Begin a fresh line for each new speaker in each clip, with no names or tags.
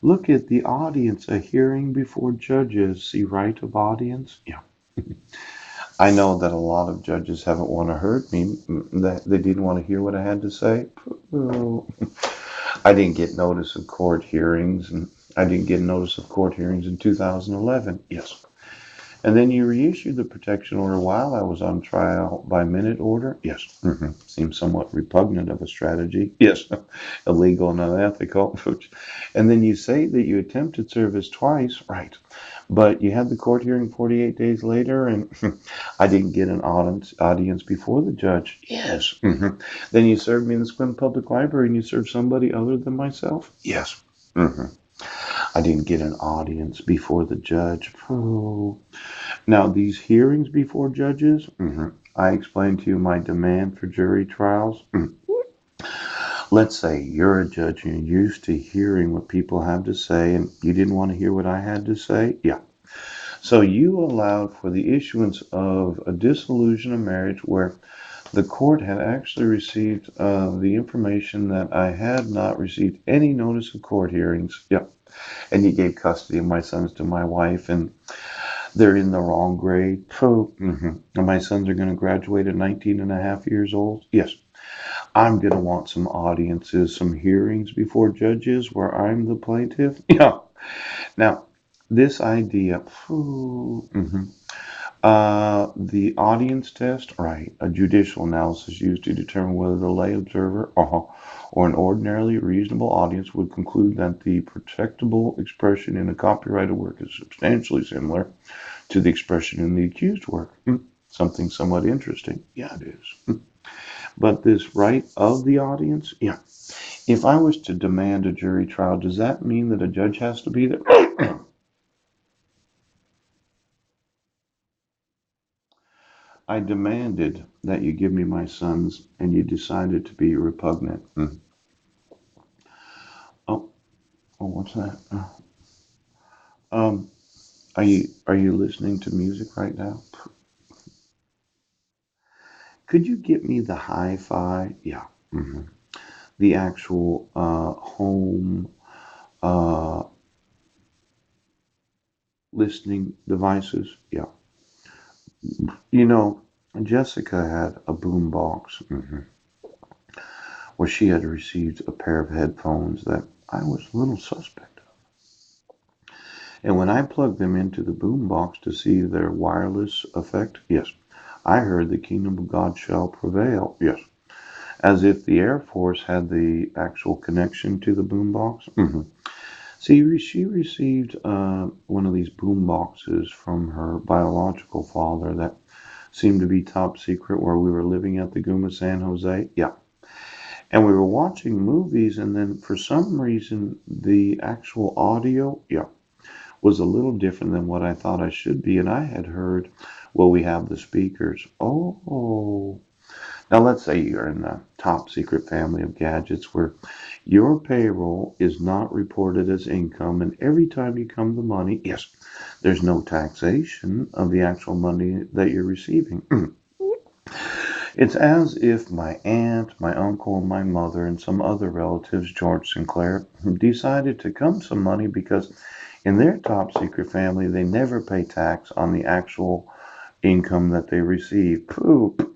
Look at the audience, a hearing before judges. See right of audience? Yeah. I know that a lot of judges haven't want to hurt me. That they didn't want to hear what I had to say. Oh. I didn't get notice of court hearings, and I didn't get notice of court hearings in 2011. Yes. And then you reissued the protection order while I was on trial by minute order? Yes. Seems somewhat repugnant of a strategy. Yes. Illegal and unethical. And then you say that you attempted service twice. Right. But you had the court hearing 48 days later, and I didn't get an audience before the judge. Yes. Then you served me in the Sequim Public Library, and you served somebody other than myself. Yes. I didn't get an audience before the judge. Oh. Now, these hearings before judges, I explained to you my demand for jury trials. Let's say you're a judge and you're used to hearing what people have to say, and you didn't want to hear what I had to say. Yeah. So you allowed for the issuance of a dissolution of marriage where the court had actually received the information that I had not received any notice of court hearings. Yeah. And you gave custody of my sons to my wife, and they're in the wrong grade. So, and my sons are going to graduate at 19 and a half years old. Yes. I'm going to want some audiences, some hearings before judges where I'm the plaintiff. Yeah. Now, this idea, the audience test, right? A judicial analysis used to determine whether the lay observer or an ordinarily reasonable audience would conclude that the protectable expression in a copyrighted work is substantially similar to the expression in the accused work. Something somewhat interesting. Yeah, it is. But this right of the audience, yeah. If I was to demand a jury trial, does that mean that a judge has to be there? I demanded that you give me my sons, and you decided to be repugnant. Oh, oh, what's that? Um, are you listening to music right now? Could you get me the hi-fi? Yeah. The actual home uh, listening devices? Yeah. You know, Jessica had a boom box where she had received a pair of headphones that I was a little suspect of. And when I plugged them into the boom box to see their wireless effect, yes, I heard the kingdom of God shall prevail. Yes. As if the Air Force had the actual connection to the boom box. See, she received one of these boom boxes from her biological father that seemed to be top secret where we were living at the Guma San Jose. Yeah. And we were watching movies, and then for some reason, the actual audio, yeah, was a little different than what I thought I should be. And I had heard, well, we have the speakers. Oh, now let's say you're in the top secret family of gadgets where your payroll is not reported as income, and every time you come to money, yes, there's no taxation of the actual money that you're receiving. It's as if my aunt, my uncle, my mother, and some other relatives, George Sinclair, decided to come some money because in their top secret family, they never pay tax on the actual income that they receive. Poop.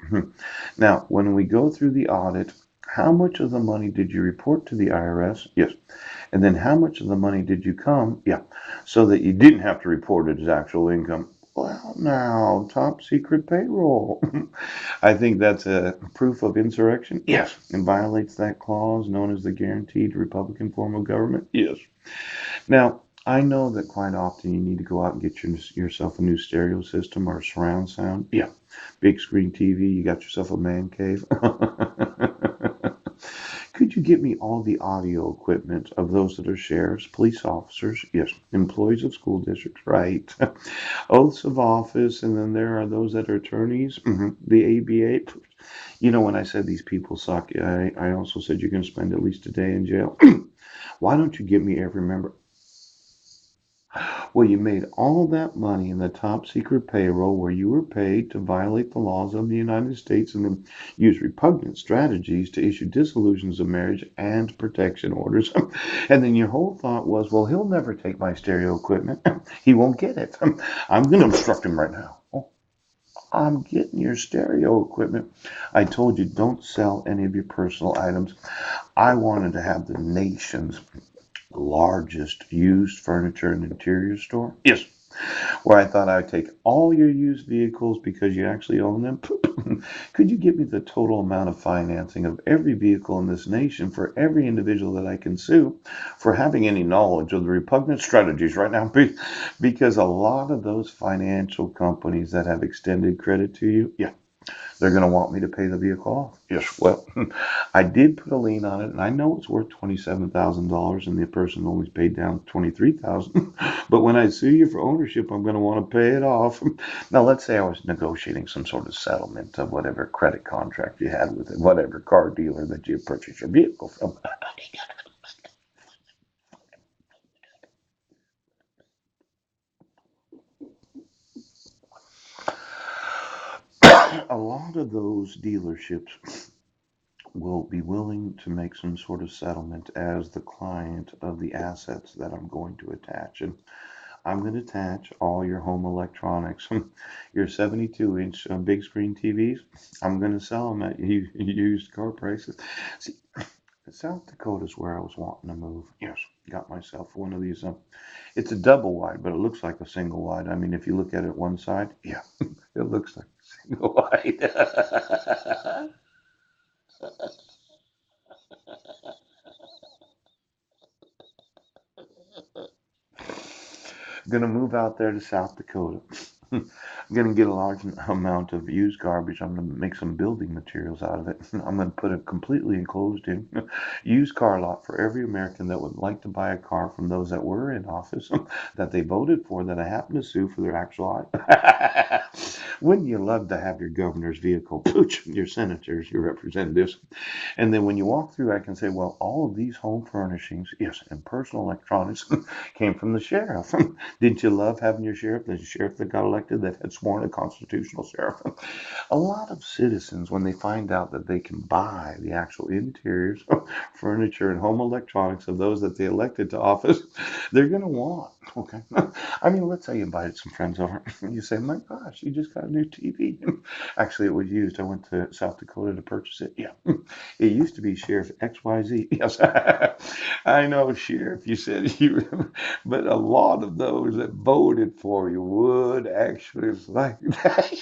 Now, when we go through the audit, how much of the money did you report to the IRS? Yes. And then how much of the money did you come? Yeah. So that you didn't have to report it as actual income. Well, now, top secret payroll. I think that's a proof of insurrection. Yes. And violates that clause known as the guaranteed Republican form of government. Yes. Now, I know that quite often you need to go out and get yourself a new stereo system or a surround sound. Yeah. Big screen TV. You got yourself a man cave. Could you get me all the audio equipment of those that are sheriffs, police officers, yes, employees of school districts, right, oaths of office, and then there are those that are attorneys, the ABA. You know, when I said these people suck, I also said you're going to spend at least a day in jail. Why don't you give me every member? Well, you made all that money in the top secret payroll where you were paid to violate the laws of the United States and then use repugnant strategies to issue dissolutions of marriage and protection orders. And then your whole thought was, well, he'll never take my stereo equipment. He won't get it. I'm going to instruct him right now. Oh, I'm getting your stereo equipment. I told you don't sell any of your personal items. I wanted to have the nation's largest used furniture and interior store. Yes, where I thought I would take all your used vehicles because you actually own them. Could you give me the total amount of financing of every vehicle in this nation for every individual that I can sue for having any knowledge of the repugnant strategies right now? Because a lot of those financial companies that have extended credit to you, yeah, they're going to want me to pay the vehicle off. Yes, well, I did put a lien on it, and I know it's worth $27,000, and the person only paid down $23,000. But when I sue you for ownership, I'm going to want to pay it off. Now, let's say I was negotiating some sort of settlement of whatever credit contract you had with whatever car dealer that you purchased your vehicle from. A lot of those dealerships will be willing to make some sort of settlement as the client of the assets that I'm going to attach. And I'm going to attach all your home electronics, your 72-inch big screen TVs. I'm going to sell them at used car prices. See, South Dakota is where I was wanting to move. Yes, got myself one of these. It's a double wide, but it looks like a single wide. I mean, if you look at it one side, yeah, it looks like a single wide. Gonna move out there to South Dakota. I'm gonna get a large amount of used garbage. I'm gonna make some building materials out of it. I'm gonna put a completely enclosed in used car lot for every American that would like to buy a car from those that were in office that they voted for that I happen to sue for their actual Wouldn't you love to have your governor's vehicle, pooch, your senators, your representatives, and then when you walk through, I can say, well, all of these home furnishings, yes, and personal electronics came from the sheriff. Didn't you love having your sheriff, the sheriff that got elected that had sworn a constitutional sheriff? A lot of citizens, when they find out that they can buy the actual interiors, furniture, and home electronics of those that they elected to office, they're going to want. Okay. I mean, let's say you invited some friends over. You say, my gosh, you just got a new TV. Actually, it was used. I went to South Dakota to purchase it. Yeah. It used to be Sheriff XYZ. Yes. I know, Sheriff, you said you, but a lot of those that voted for you would actually like that.